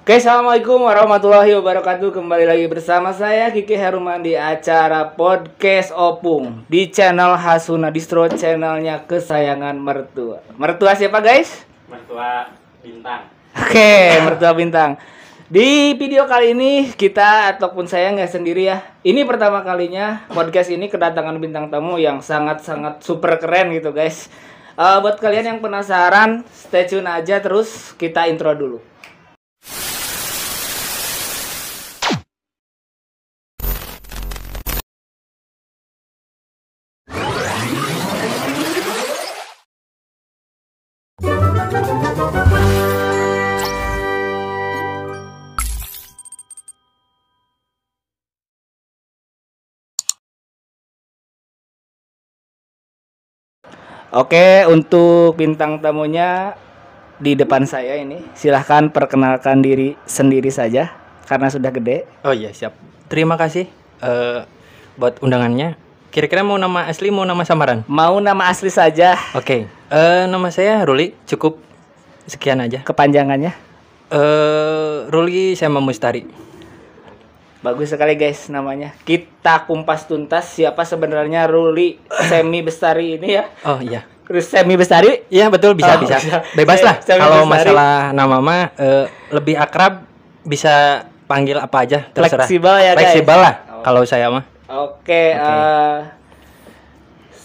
Oke, assalamualaikum warahmatullahi wabarakatuh. Kembali lagi bersama saya Kiki Heruman di acara podcast Opung di channel Hasuna Distro, channelnya kesayangan mertua. Mertua siapa guys? Mertua Bintang. Oke, mertua Bintang. Di video kali ini kita ataupun saya nggak sendiri ya. Ini pertama kalinya podcast ini kedatangan bintang tamu yang sangat-sangat super keren gitu guys. Buat kalian yang penasaran, stay tune aja terus kita intro dulu. Oke, untuk bintang tamunya di depan saya ini, silahkan perkenalkan diri sendiri saja karena sudah gede. Oh iya, siap. Terima kasih buat undangannya. Kira-kira mau nama asli, mau nama samaran? Mau nama asli saja. Oke. Nama saya Ruli, cukup sekian aja. Kepanjangannya? Ruli Sema Mustari. Bagus sekali guys namanya. Kita kumpas tuntas siapa sebenarnya Ruli Semi Bestari ini ya. Oh iya. Semi Bestari? Iya betul, bisa. Bebas lah. Kalau masalah nama mah lebih akrab bisa panggil apa aja, terserah. Fleksibel ya guys. Fleksibel lah kalau saya mah. Oke.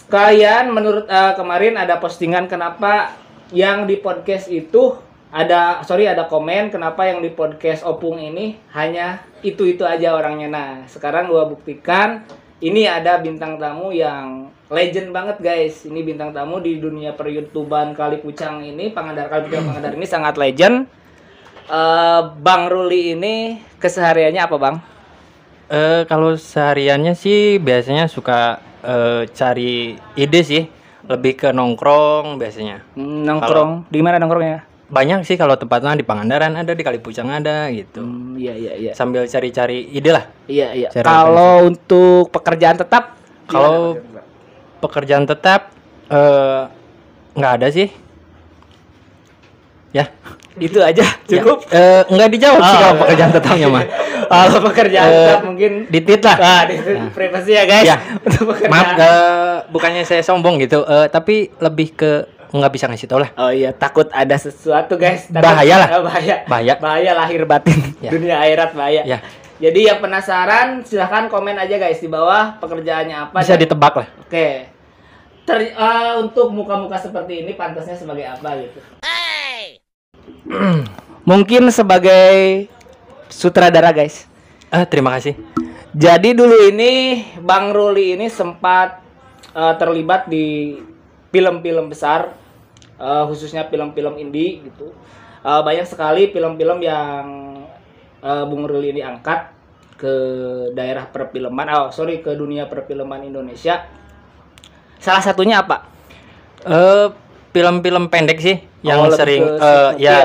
Kalian menurut kemarin ada postingan kenapa yang di podcast itu ada komen kenapa yang di podcast Opung ini hanya itu aja orangnya. Nah, sekarang gua buktikan ini ada bintang tamu yang legend banget guys. Ini bintang tamu di dunia per-YouTubean Kali Pucang ini, Kali Pucang Pangandaran ini sangat legend. Bang Ruli ini kesehariannya apa, Bang? Kalau sehariannya sih biasanya suka cari ide sih, lebih ke nongkrong biasanya. Nongkrong. Di mana nongkrongnya? Banyak sih, kalau tempatnya di Pangandaran ada, di Kali Pucang ada gitu. Iya. Sambil cari-cari ide lah. Iya. Kalau untuk pekerjaan tetap? Kalau pekerjaan tetap nggak ada sih. Ya. Itu aja cukup. Ya, nggak dijawab sih kalau pekerjaan tetapnya mah. Kalau pekerjaan tetap mungkin ditit lah. Privasi ya guys. Ya. Maaf, bukannya saya sombong gitu, tapi lebih ke nggak bisa ngasih tau lah. Oh iya, takut ada sesuatu guys. Bahaya lah. Bahaya lahir batin. Ya. Dunia akhirat bahaya. Ya. Jadi yang penasaran silahkan komen aja guys di bawah pekerjaannya apa. Bisa ditebak lah. Oke. Untuk muka-muka seperti ini pantasnya sebagai apa gitu? Mungkin sebagai sutradara guys. Terima kasih. Jadi dulu ini Bang Ruli ini sempat terlibat di film-film besar, khususnya film-film indie gitu. Banyak sekali film-film yang Bung Ruli ini angkat ke daerah perfilman, ke dunia perfilman Indonesia. Salah satunya apa? Film-film pendek sih yang sering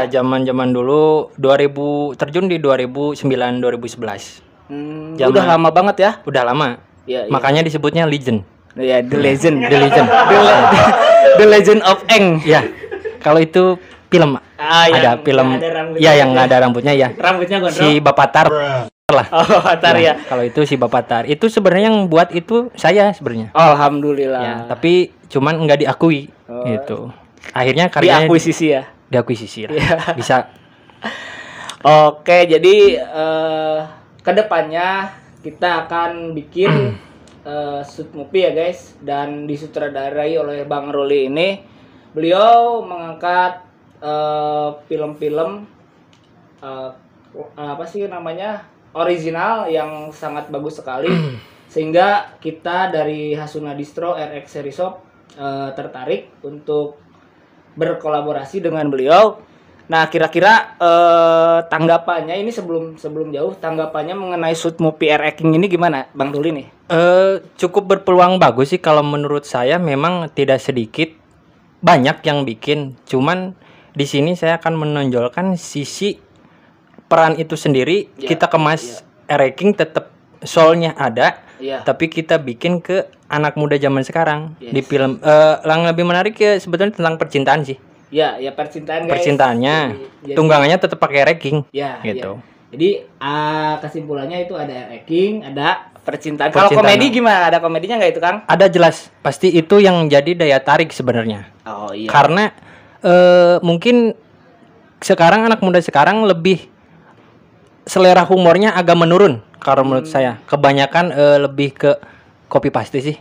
zaman-zaman dulu 2000 terjun di 2009 2011. Udah lama banget ya? Udah lama. Ya. Makanya disebutnya legend. Ya, The Legend. The Legend of Eng. Ya. Kalau itu film ada film yang nggak ada rambutnya ya. Rambutnya gondrong. Si Bapatar lah. Oh, Bapatar ya. Kalau itu si Bapatar. Itu sebenarnya yang buat itu saya sebenarnya. Alhamdulillah. Ya, tapi cuman nggak diakui gitu. Akhirnya karyanya diakuisisi ya. Diakuisisi lah. Ya. Bisa. Oke, jadi kedepannya kita akan bikin shoot movie ya guys, dan disutradarai oleh Bang Ruli ini. Beliau mengangkat film-film original yang sangat bagus sekali sehingga kita dari Hasuna Distro RX Series Shop tertarik untuk berkolaborasi dengan beliau. Nah, kira-kira tanggapannya ini sebelum jauh, tanggapannya mengenai shoot movie R-Acting ini gimana, Bang Ruli nih? Cukup berpeluang bagus sih kalau menurut saya. Memang tidak sedikit, banyak yang bikin. Cuman di sini saya akan menonjolkan sisi peran itu sendiri. Kita kemas R-Acting tetap soulnya ada, tapi kita bikin ke anak muda zaman sekarang. Di film yang lebih menarik ya sebetulnya tentang percintaan sih. Ya, ya percintaan guys. Percintaannya, Jadi- tunggangannya tetap pakai ranking. Ya, Gitu. ya. Jadi kesimpulannya itu ada ranking, ada percintaan. Kalau Percintaan. komedi gimana? Ada komedinya nggak itu, Kang? Ada jelas, pasti itu yang jadi daya tarik sebenarnya. Oh iya. Karena mungkin sekarang anak muda sekarang lebih selera humornya agak menurun kalau menurut saya. Kebanyakan lebih ke copy paste sih.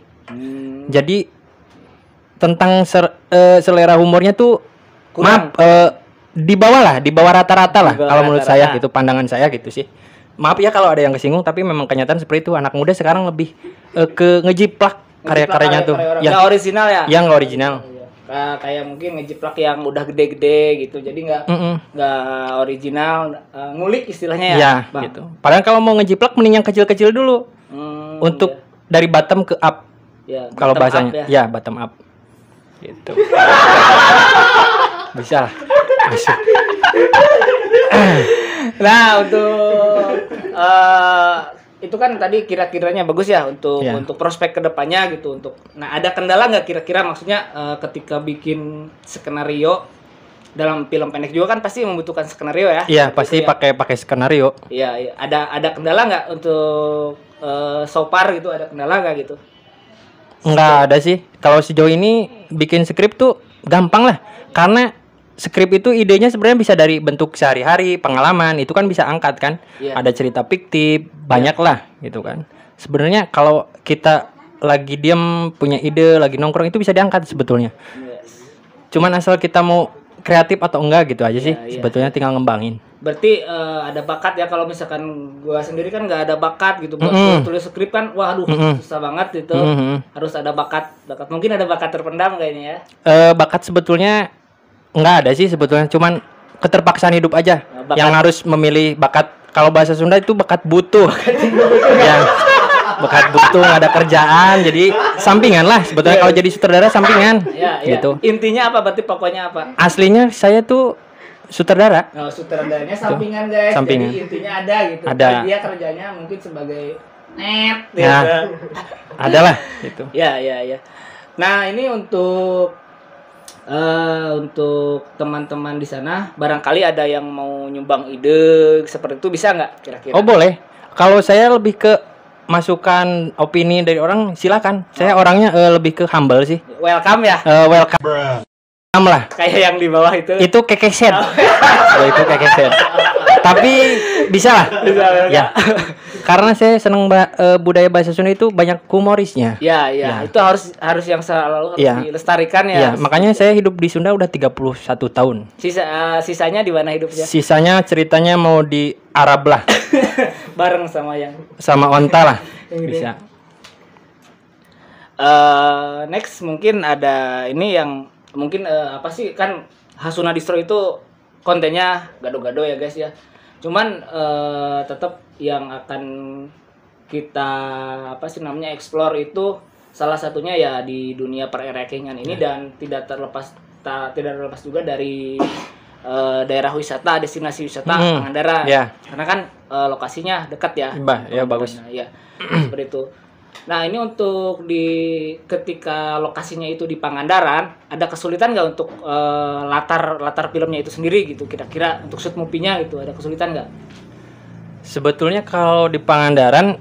Jadi tentang selera humornya tuh Kurang. di bawah rata-rata lah Di bawah kalau menurut rata-rata. saya gitu, pandangan saya gitu sih. Maaf ya kalau ada yang kesinggung, tapi memang kenyataan seperti itu. Anak muda sekarang lebih ke ngejiplak karya-karyanya tuh. Karya-karya orang. Ya, Nggak original ya? yang nggak original. Iya. Kayak mungkin ngejiplak yang udah gede-gede gitu. Jadi nggak original, ngulik istilahnya ya. Ya, Bang? gitu. Padahal kalau mau ngejiplak mending yang kecil-kecil dulu. Untuk dari bottom ke up. ya, Kalau bottom bahasanya. up ya. Ya, bottom up. Gitu. Bisa lah. Masuk. Nah, untuk itu kan tadi kira-kiranya bagus ya untuk Ya. untuk prospek kedepannya gitu. Nah, ada kendala nggak kira-kira, maksudnya ketika bikin skenario dalam film pendek juga kan pasti membutuhkan skenario ya? Iya, pasti Gitu ya. pakai skenario. Iya, iya. Ada kendala nggak untuk so far gitu, ada kendala nggak gitu? Nggak ada sih. Kalau sejauh ini bikin skrip tuh gampang lah. Karena skrip itu idenya sebenarnya bisa dari bentuk sehari-hari, pengalaman, itu kan bisa angkat kan. Iya. Ada cerita fiktif, banyak lah gitu kan. Sebenarnya kalau kita lagi diam punya ide, lagi nongkrong itu bisa diangkat sebetulnya. Yes. Cuman asal kita mau kreatif atau enggak gitu aja sih. Iya. Sebetulnya tinggal ngembangin. Berarti ada bakat ya. Kalau misalkan gua sendiri kan nggak ada bakat gitu buat tulis skrip kan, waduh susah banget gitu. Harus ada bakat. Mungkin ada bakat terpendam kayaknya ya. Bakat sebetulnya nggak ada sih sebetulnya, cuman keterpaksaan hidup aja Bakat. yang harus memilih bakat. Kalau bahasa Sunda itu bakat butuh. Ya, bakat butuh, nggak ada kerjaan, jadi sampingan lah sebetulnya. Kalau jadi sutradara sampingan Ya, ya. gitu. Intinya apa? Berarti pokoknya apa? Aslinya saya tuh sutradara. Nah, sutradaranya sampingan guys. Sampingan. Jadi intinya ada gitu. Ada. Tapi dia kerjanya mungkin sebagai net gitu. Ya. Adalah gitu. Ya, ya, ya. Nah, ini untuk teman-teman di sana, barangkali ada yang mau nyumbang ide seperti itu, bisa nggak kira-kira? Oh boleh. Kalau saya lebih ke masukan opini dari orang, silakan. Saya orangnya lebih ke humble sih. Welcome ya. Welcome lah. Kayak yang di bawah itu. Itu kekeset. Oh, itu kekeset. Tapi bisa lah. Bisa. Ya. Karena saya seneng budaya bahasa Sunda itu banyak humorisnya. Ya, ya, itu harus yang selalu harus Ya. dilestarikan ya. Iya, makanya saya hidup di Sunda udah 31 tahun. Sisanya di mana hidupnya? Sisanya ceritanya mau di Arab lah, Bareng sama yang sama onta lah. Yang gede. Bisa. Next mungkin ada ini yang mungkin apa sih, kan Hasuna Distro itu kontennya gado-gado ya guys ya. Cuman tetap yang akan kita apa sih namanya explore itu salah satunya ya di dunia per-rankingan ini, dan tidak terlepas juga dari daerah wisata, destinasi wisata Pangandaran. Ya. Karena kan lokasinya dekat ya. Ya bagus. Nah, ya, seperti itu. Nah, ini untuk ketika lokasinya itu di Pangandaran, ada kesulitan nggak untuk latar filmnya itu sendiri gitu, kira-kira untuk shoot movie-nya gitu, ada kesulitan nggak? Sebetulnya kalau di Pangandaran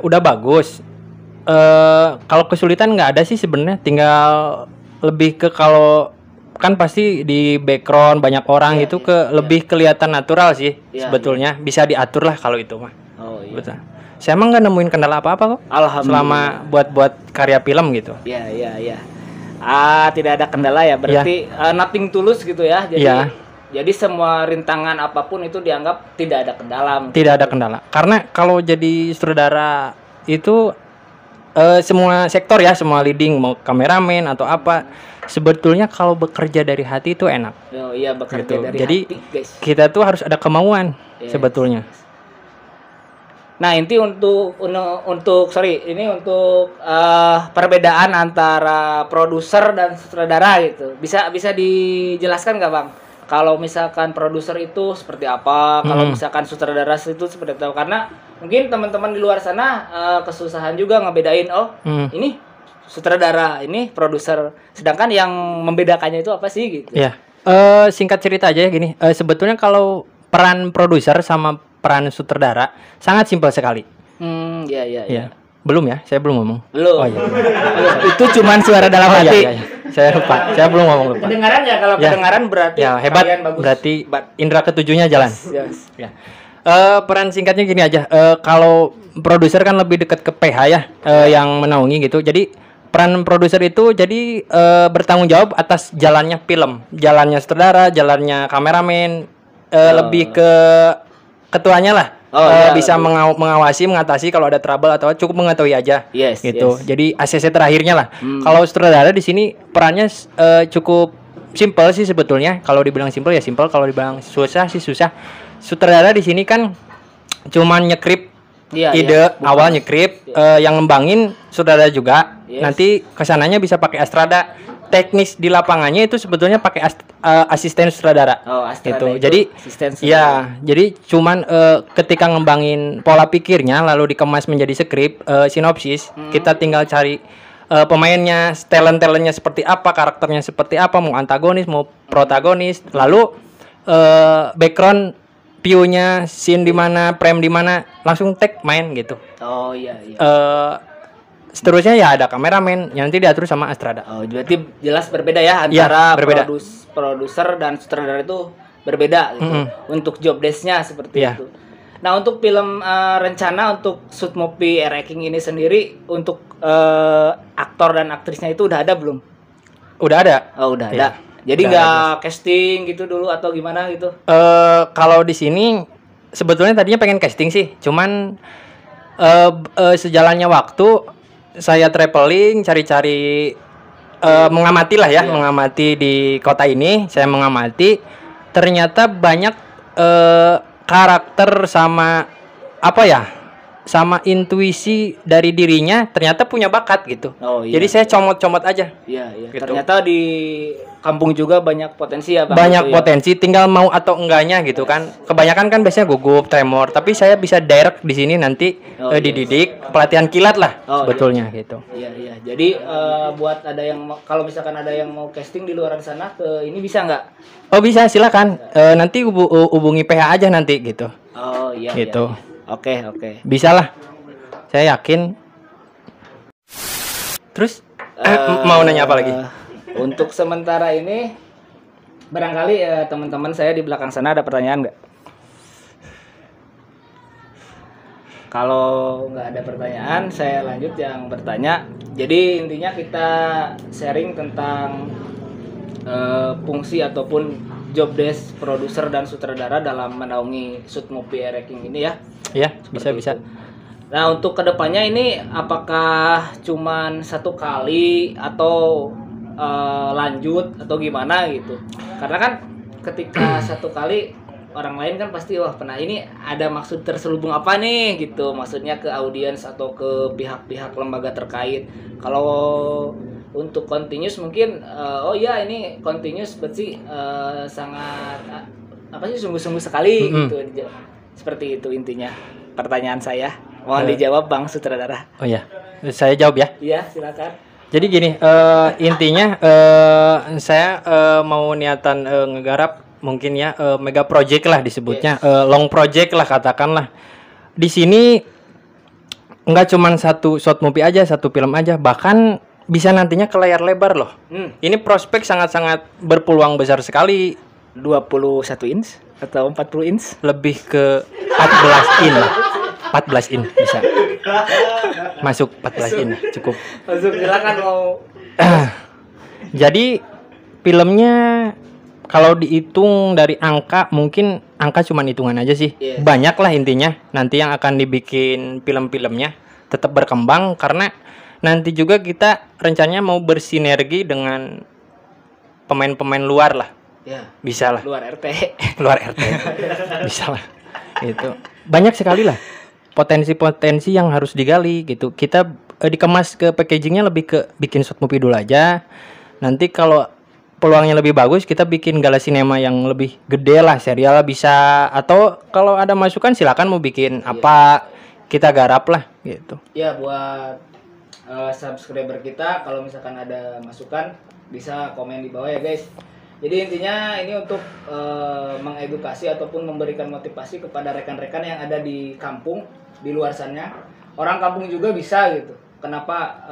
udah bagus. Kalau kesulitan nggak ada sih sebenarnya, tinggal lebih ke kalau kan pasti di background banyak orang gitu lebih kelihatan natural sih sebetulnya. Bisa diatur lah kalau itu mah. Oh iya. Betul. Saya emang nggak nemuin kendala apa-apa kok. Alhamdulillah. Selama buat karya film gitu. Iya, iya, iya. Tidak ada kendala ya, berarti nothing tulus gitu ya. Jadi Iya. jadi semua rintangan apapun itu dianggap tidak ada kendala. mungkin. Tidak ada kendala. Karena kalau jadi sutradara itu semua sektor ya, semua leading, mau kameramen atau apa, sebetulnya kalau bekerja dari hati itu enak. Oh iya, bekerja Gitu. dari Jadi hati, guys. kita tuh harus ada kemauan sebetulnya. Nah, inti untuk perbedaan antara produser dan sutradara gitu. Bisa dijelaskan nggak, Bang? Kalau misalkan produser itu seperti apa, kalau misalkan sutradara itu seperti apa? Karena mungkin teman-teman di luar sana kesusahan juga ngebedain, ini sutradara, ini produser. Sedangkan yang membedakannya itu apa sih gitu? Ya. Singkat cerita aja ya gini. Sebetulnya kalau peran produser sama peran sutradara sangat simpel sekali. Iya, iya, iya. Ya. Belum ya? Saya belum ngomong. Belum. Oh iya. Itu cuman suara dalam Oh, hati. iya. Saya lupa. Saya belum ngomong lupa. Kedengaran ya, kalau Ya. kedengaran berarti Ya, hebat. kalian bagus. Berarti indera ketujuhnya jalan. Yes. Ya. Peran singkatnya gini aja. Kalau produser kan lebih dekat ke PH ya, yang menaungi gitu. Jadi peran produser itu jadi bertanggung jawab atas jalannya film, jalannya sutradara, jalannya kameramen, lebih ke ketuanya lah. Iya, Bisa lebih. mengawasi, mengatasi kalau ada trouble atau cukup mengetahui aja. Yes, Gitu. yes. Jadi ACC terakhirnya lah. Kalau sutradara di sini perannya cukup simpel sih sebetulnya. Kalau dibilang simpel ya simpel, kalau dibilang susah sih susah. Sutradara di sini kan cuman nyekrip Iya, ide iya. Bukan. awal nyekrip, yang ngembangin sutradara juga. Yes. Nanti kesananya bisa pakai astrada. Teknis di lapangannya itu sebetulnya pakai asisten sutradara. Oh, astrada Gitu. itu Jadi asisten sutradara. ya, jadi cuman ketika ngembangin pola pikirnya lalu dikemas menjadi skrip, sinopsis, kita tinggal cari pemainnya, talent-talentnya seperti apa, karakternya seperti apa, mau antagonis, mau protagonis, lalu background view-nya, scene di mana, frame di mana, langsung take main gitu. Oh, iya, iya. Seterusnya ya ada kameramen yang nanti diatur sama astrada. Oh, berarti jelas berbeda ya Iya, antara berbeda. produser dan sutradara itu berbeda gitu. Untuk job desk-nya seperti Iya. itu. Nah, untuk film rencana untuk shoot movie Ranking ini sendiri untuk aktor dan aktrisnya itu udah ada belum? Udah ada. Oh, udah Iya. ada. Jadi Udah nggak casting gitu dulu atau gimana gitu? Kalau di sini sebetulnya tadinya pengen casting sih, cuman sejalannya waktu saya traveling, cari-cari, mengamati lah ya, mengamati di kota ini. Saya mengamati, ternyata banyak karakter sama apa ya, sama intuisi dari dirinya ternyata punya bakat gitu. Oh, iya. Jadi saya comot-comot aja. Iya, iya. Gitu. Ternyata di kampung juga banyak potensi ya, Bang. Banyak Gitu ya. potensi, tinggal mau atau enggaknya gitu kan. Kebanyakan kan biasanya gugup, tremor, tapi saya bisa direct di sini nanti dididik, pelatihan kilat lah Oh, sebetulnya gitu. Iya, iya. Jadi buat ada yang kalau misalkan ada yang mau casting di luar sana ke ini bisa nggak? Oh bisa, silakan. Nanti hubungi PH aja nanti gitu. Oh, iya. Gitu. Iya. Oke, oke. Bisa lah. Saya yakin. Terus mau nanya apa lagi? Untuk sementara ini barangkali teman-teman saya di belakang sana ada pertanyaan nggak? Kalau nggak ada pertanyaan, saya lanjut yang bertanya. Jadi intinya kita sharing tentang fungsi ataupun job desk produser dan sutradara dalam menaungi shoot movie Ranking ini ya. Ya, bisa. Nah, untuk kedepannya ini apakah cuman satu kali atau lanjut atau gimana gitu? Karena kan ketika satu kali orang lain kan pasti wah pernah ini ada maksud terselubung apa nih gitu, maksudnya ke audiens atau ke pihak-pihak lembaga terkait. Kalau untuk continuous mungkin oh ya ini continuous berarti sangat apa sih sungguh-sungguh sekali gitu. Seperti itu intinya pertanyaan saya. Mohon dijawab Bang Sutradara. Oh ya, saya jawab ya. Iya, silakan. Jadi gini, intinya saya mau niatan ngegarap mungkin ya mega project lah disebutnya, long project lah katakanlah. Di sini nggak cuma satu short movie aja, satu film aja, bahkan bisa nantinya ke layar lebar loh. Ini prospek sangat-sangat berpeluang besar sekali. 21 inch atau 40 inch? Lebih ke 14 in. 14 in bisa. Masuk 14 in cukup. Masuk silakan mau. Jadi filmnya kalau dihitung dari angka mungkin angka cuma hitungan aja sih. Yes. Banyak lah intinya nanti yang akan dibikin film-filmnya tetap berkembang karena nanti juga kita rencananya mau bersinergi dengan pemain-pemain luar lah. Ya. Bisa lah. Luar RT. Luar RT. Bisa lah. Itu. Banyak sekali lah potensi-potensi yang harus digali gitu. Kita dikemas ke packagingnya lebih ke bikin short movie dulu aja. Nanti kalau peluangnya lebih bagus kita bikin gala sinema yang lebih gede lah, serial bisa, atau kalau ada masukan silakan mau bikin apa kita garap lah gitu. Ya buat subscriber kita kalau misalkan ada masukan bisa komen di bawah ya guys. Jadi intinya ini untuk mengedukasi ataupun memberikan motivasi kepada rekan-rekan yang ada di kampung, di luar sana. Orang kampung juga bisa gitu. Kenapa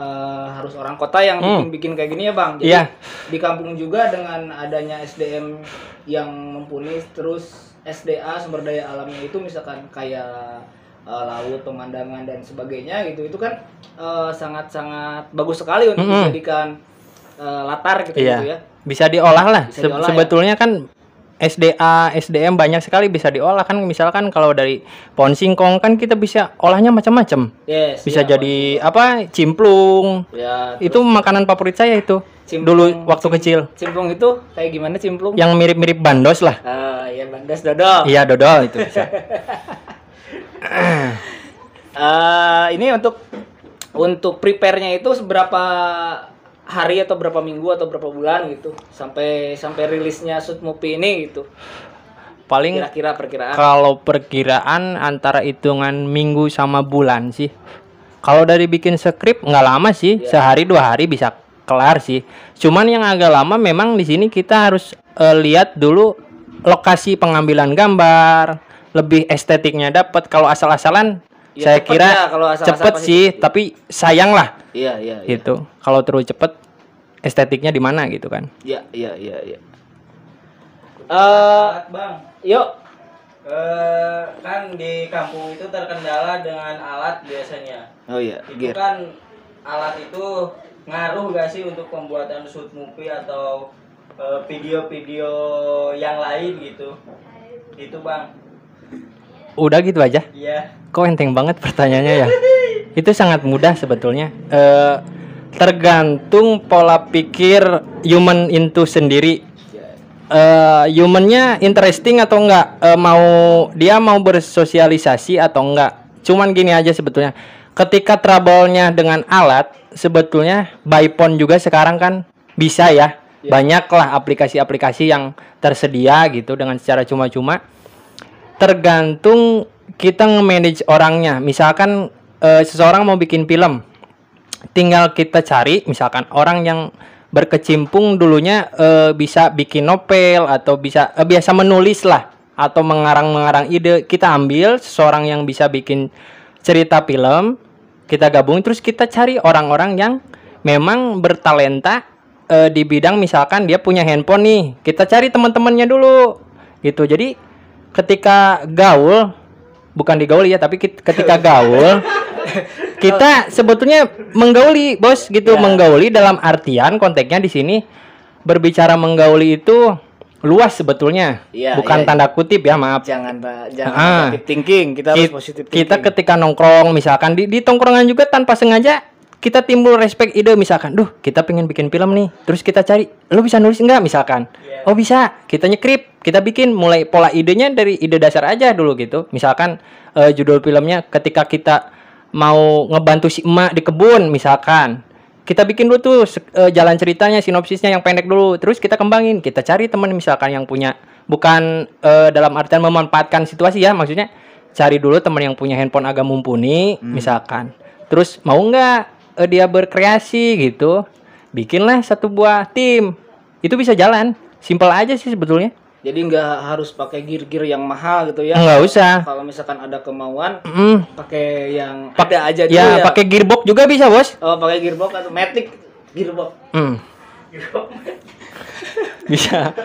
harus orang kota yang bikin kayak gini ya Bang? Jadi di kampung juga dengan adanya SDM yang mumpuni, terus SDA sumber daya alamnya itu misalkan kayak laut, pemandangan dan sebagainya gitu, itu kan sangat-sangat bagus sekali untuk dijadikan latar gitu, gitu ya. Bisa diolah lah. Bisa diolah, sebetulnya kan SDA, SDM banyak sekali bisa diolah kan. Misalkan kalau dari pohon singkong kan kita bisa olahnya macam-macam. Yes, bisa jadi apa? Cimplung. Ya, itu makanan favorit saya itu. Dulu waktu kecil. Cimplung itu kayak gimana cimplung? Yang mirip-mirip bandos lah. Ya bandos dodol. Iya, dodol itu bisa. Ini untuk prepare-nya itu seberapa hari atau berapa minggu atau berapa bulan gitu sampai rilisnya Shoot Movie ini gitu. Paling kira-kira perkiraan. Kalau perkiraan antara hitungan minggu sama bulan sih. Kalau dari bikin skrip nggak lama sih, sehari 2 hari bisa kelar sih. Cuman yang agak lama memang di sini kita harus lihat dulu lokasi pengambilan gambar, lebih estetiknya dapat. Kalau asal-asalan saya kira cepet sih, tapi sayang lah. Iya. Gitu. Kalau terus cepet, estetiknya di mana gitu kan? Iya. Bang, yuk. Kan di kampung itu terkendala dengan alat biasanya. Oh iya. Itu kan alat itu ngaruh gak sih untuk pembuatan shoot movie atau video-video yang lain gitu? Itu Bang. Udah gitu aja? Iya. Kok enteng banget pertanyaannya ya? Itu sangat mudah sebetulnya. Tergantung pola pikir human itu sendiri. Humannya interesting atau enggak, mau bersosialisasi atau enggak. Cuman gini aja sebetulnya. Ketika trouble-nya dengan alat, sebetulnya by phone juga sekarang kan bisa ya. Banyaklah aplikasi-aplikasi yang tersedia gitu dengan secara cuma-cuma. Tergantung kita nge-manage orangnya. Misalkan seseorang mau bikin film, tinggal kita cari misalkan orang yang berkecimpung dulunya bisa bikin novel atau biasa menulis lah atau mengarang ide. Kita ambil seseorang yang bisa bikin cerita film, kita gabung, terus kita cari orang-orang yang memang bertalenta di bidang, misalkan dia punya handphone nih, kita cari teman-temannya dulu gitu. Jadi ketika gaul, bukan digauli ya, tapi ketika gaul kita sebetulnya menggauli, Bos, gitu. Menggauli dalam artian konteksnya di sini berbicara menggauli itu luas sebetulnya. Bukan tanda kutip ya, maaf. Jangan positive thinking, kita harus positive thinking. Kita ketika nongkrong misalkan di tongkrongan juga tanpa sengaja kita timbul respect ide, misalkan, kita pengen bikin film nih, terus kita cari, lu bisa nulis enggak misalkan? Oh bisa, kita nyekrip, kita bikin mulai pola idenya dari ide dasar aja dulu gitu. Misalkan judul filmnya ketika kita mau ngebantu si emak di kebun misalkan, kita bikin dulu tuh jalan ceritanya, sinopsisnya yang pendek dulu, terus kita kembangin, kita cari teman misalkan yang punya, bukan dalam artian memanfaatkan situasi ya, maksudnya cari dulu teman yang punya handphone agak mumpuni misalkan, terus mau nggak dia berkreasi gitu, bikinlah satu buah tim, itu bisa jalan, simpel aja sih sebetulnya. Jadi nggak harus pakai gear yang mahal gitu ya? Nggak usah. Kalau misalkan ada kemauan, pakai yang ada aja dulu ya. Pakai gearbox juga bisa, Bos. Oh, pakai gearbox atau matic gearbox. Gearbox. Bisa.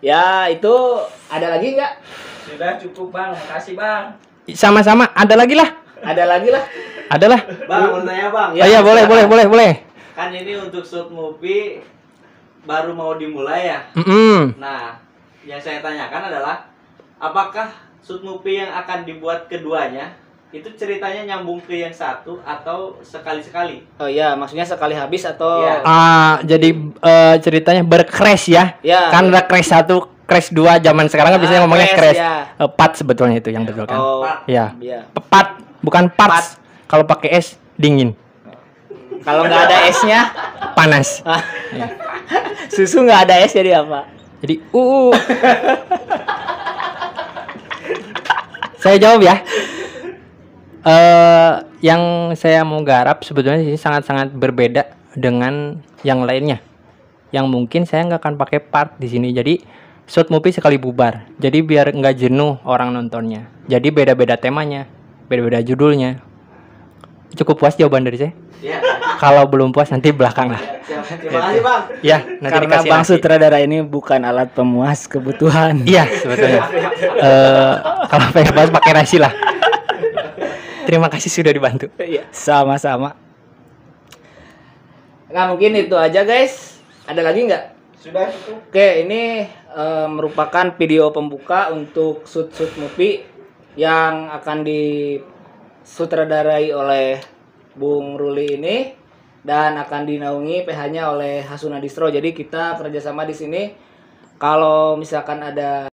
Ya, itu ada lagi nggak? Sudah cukup, Bang. Makasih, Bang. Sama-sama. Ada lagi lah. Adalah. Bang, mau tanya Bang. Ya, boleh. Kan ini untuk shoot movie baru mau dimulai ya. Nah, yang saya tanyakan adalah apakah shoot movie yang akan dibuat keduanya itu ceritanya nyambung ke yang satu atau sekali-sekali? Oh iya, maksudnya sekali habis atau? Ya. Jadi ceritanya bercrash ya. Kan ada crash 1, crash 2, zaman sekarang kan biasanya ngomongnya crash. Part sebetulnya itu yang betul kan. Ya. Part, bukan parts. Kalau pakai es dingin. Kalau nggak ada esnya panas. Susu nggak ada es jadi apa? Jadi Saya jawab ya. Yang saya mau garap sebetulnya ini sangat-sangat berbeda dengan yang lainnya. yang mungkin saya nggak akan pakai part di sini. Jadi short movie sekali bubar. Jadi biar nggak jenuh orang nontonnya. Jadi beda-beda temanya, beda-beda judulnya. Cukup puas jawaban dari saya? Ya. Kalau belum puas nanti belakang lah. Terima kasih Bang. Ya, nanti Karena dikasih Bang nasi. sutradara ini bukan alat pemuas kebutuhan. Iya, sebetulnya. Kalau pengen puas pakai nasi lah. Terima kasih sudah dibantu. Iya, sama-sama. Nah, mungkin itu aja guys. Ada lagi nggak? Sudah itu. Oke, ini merupakan video pembuka untuk shoot movie yang akan disutradarai oleh Bung Ruli ini dan akan dinaungi PH-nya oleh Hasuna Distro. Jadi kita kerjasama di sini. Kalau misalkan ada